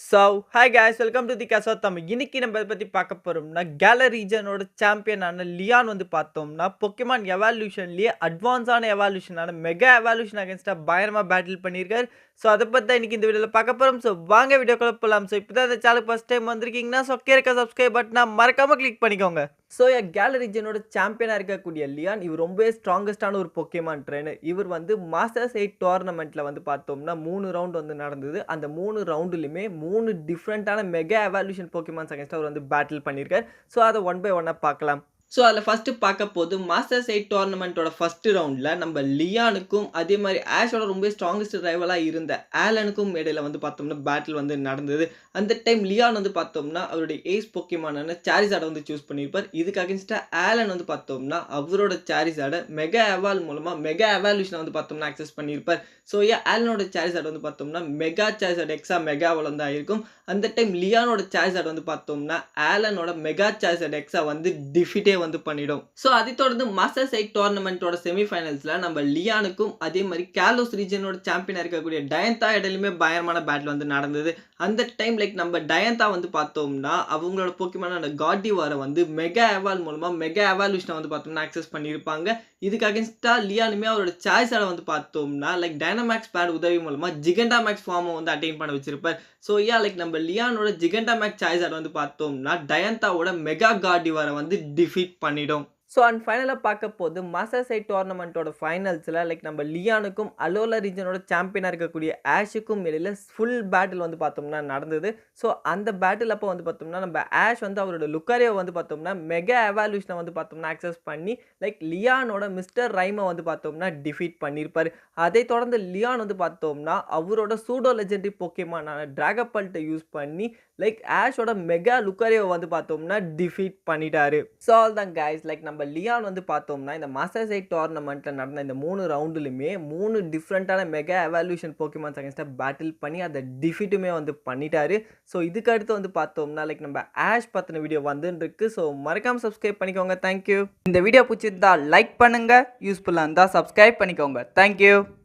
Hi guys, welcome to the Kasautham. இன்னைக்கு நம்ம எதை பத்தி பார்க்க போறோம்னா கேலர் ரீஜனோட சாம்பியனான லியான் வந்து பார்த்தோம்னா பொக்கேமான் எவால்யூஷன்லயே அட்வான்ஸான எவால்யூஷனான மெகா எவால்யூஷன் அகைன்ஸ்டா பயங்கரமா பேட்டில் பண்ணியிருக்காரு. ஸோ அதை பற்றி தான் இன்னைக்கு இந்த வீடியோவில் பார்க்க போகிறோம். ஸோ வாங்க வீடியோக்குள்ள போகலாம். ஸோ இப்போ தான் இந்த சேனலுக்கு ஃபஸ்ட் டைம் வந்திருக்கீங்கன்னா ஸோ கேட்க சப்ஸ்கிரைப் பட்டனை மறக்காமல் கிளிக் பண்ணிக்கோங்க. ஸோ கேலர் ரீஜனோட சாம்பியனாக இருக்கக்கூடிய லியான் இவர் ரொம்பவே ஸ்ட்ராங்கஸ்டான ஒரு பொக்கேமான் ட்ரெயினர். இவர் வந்து மாஸ்டர்ஸ் 8 டோர்னமெண்ட்டில் வந்து பார்த்தோம்னா 3 ரவுண்ட் வந்து நடந்தது. அந்த 3 ரவுண்டுலையுமே 3 டிஃப்ரெண்ட்டான மெகா எவால்யூஷன் பொக்கேமான்ஸ் அகைன்ஸ்டாக அவர் வந்து பேட்டில் பண்ணியிருக்கார். ஸோ அதை ஒன் பை ஒன்னாக பார்க்கலாம். ஸோ அதில் ஃபஸ்ட்டு பார்க்க போது மாஸ்டர்ஸ் 8 டோர்னமெண்ட்டோட ஃபஸ்ட்டு ரவுண்டில் நம்ம லியானுக்கும் அதே மாதிரி ஆஷோட ரொம்ப ஸ்ட்ராங்கஸ்ட் ரைவலாக இருந்த ஆலனுக்கும் இடையில வந்து பார்த்தோம்னா பேட்டில் வந்து நடந்தது. அந்த டைம் லியான் வந்து பார்த்தோம்னா அவருடைய ஏஸ் பொக்கேமானான சாரிசாடை வந்து சூஸ் பண்ணியிருப்பார். இதுக்கு அகேன்ஸ்டாக ஆலன் வந்து பார்த்தோம்னா அவரோட சாரிசாடை மெகா எவால் மூலமாக மெகா எவால்யூஷனை வந்து பார்த்தோம்னா அக்சஸ் பண்ணியிருப்பார். ஸோ ஆலனோட சாரிசாட் வந்து பார்த்தோம்னா மெகா சாரிசாட் எக்ஸா மெகாவில் வந்து ஆயிருக்கும். அந்த டைம் லியானோட சாரிசாட் வந்து பார்த்தோம்னா ஆலனோட மெகா சாரிசாட் எக்ஸா வந்து டிஃபிட்டே வந்து பண்ணிடும். ஸோ அதை தொடர்ந்து மாஸ்டர்ஸ் 8 டோர்னமெண்ட்டோட செமிஃபைனல்ஸ்ல நம்ம லியானுக்கும் அதே மாதிரி கேலோஸ் ரீஜனோட சாம்பியனா இருக்கக்கூடிய டயந்தா இடையிலுமே பயங்கரமான பேட்டில் வந்து நடந்தது. அந்த டைம் நம்ம டயந்தா வந்து பார்த்தோம்னா அவங்களோட பொக்கேமானான கார்டிவாரை வந்து மெகா எவால் மூலமா மெகா எவால்யூஷனை வந்து பார்த்தோம்னா அக்சஸ் பண்ணியிருப்பாங்க. இதுக்கு அகேன்ஸ்டா லியானுமே அவரோட சாய்ஸால வந்து பார்த்தோம்னா டைனமேக்ஸ் பேட் உதவி மூலமா ஜிகண்டாமேக்ஸ் ஃபார்மை வந்து அட்டைன் பண்ண வச்சிருப்பார். ஸோ நம்ம லியானோட ஜிகண்டாமேக்ஸ் சாய்ஸால வந்து பார்த்தோம்னா டயந்தாவோட மெகா கார்டிவாரை வந்து டிஃபீட் பண்ணிடும். ஸோ அண்ட் ஃபைனலாக பார்க்க போது மாஸ்டர்ஸ் 8 டோர்னமெண்ட்டோட ஃபைனல்ஸில் நம்ம லியானுக்கும் அலோலா ரீஜனோட சாம்பியனாக இருக்கக்கூடிய ஆஷுக்கும் இடையில ஃபுல் பேட்டில் வந்து பார்த்தோம்னா நடந்தது. ஸோ அந்த பேட்டில் அப்போ வந்து பார்த்தோம்னா நம்ம ஆஷ் வந்து அவரோட லுக்காரியை வந்து பார்த்தோம்னா மெகா எவால்யூஷனை வந்து பார்த்தோம்னா அக்சஸ் பண்ணி லியானோட மிஸ்டர் ரைமை வந்து பார்த்தோம்னா டிஃபீட் பண்ணியிருப்பார். அதை தொடர்ந்து லியான் வந்து பார்த்தோம்னா அவரோட சூடோ லெஜெண்டரி பொக்கேமானான டிராகப்பல்ட்டை யூஸ் பண்ணி ஆஷோட மெகா லுக்காரியை வந்து பார்த்தோம்னா டிஃபீட் பண்ணிட்டாரு. ஸோ ஆல் தான் கைஸ் நம்ம லியான் வந்து பார்த்தோம்னா இந்த மாஸ்டர்ஸ் 8 டோர்னமெண்ட்டில் நடந்த இந்த 3 ரவுண்டுலையுமே 3 டிஃப்ரெண்ட்டான மெகா எவால்யூஷன் பொக்கேமான்ஸ் அகைன்ஸ்டாக பேட்டில் பண்ணி அதை டிஃபீட்டுமே வந்து பண்ணிட்டாரு. ஸோ இதுக்கு அடுத்து வந்து பார்த்தோம்னா நம்ம ஆஷ் பற்றின வீடியோ வந்துன்னு இருக்கு. ஸோ மறக்காமல் சப்ஸ்கிரைப் பண்ணிக்கோங்க. தேங்க்யூ. இந்த வீடியோ பிடிச்சிருந்தா லைக் பண்ணுங்க, யூஸ்ஃபுல்லாக இருந்தால் சப்ஸ்கிரைப் பண்ணிக்கோங்க. தேங்க்யூ.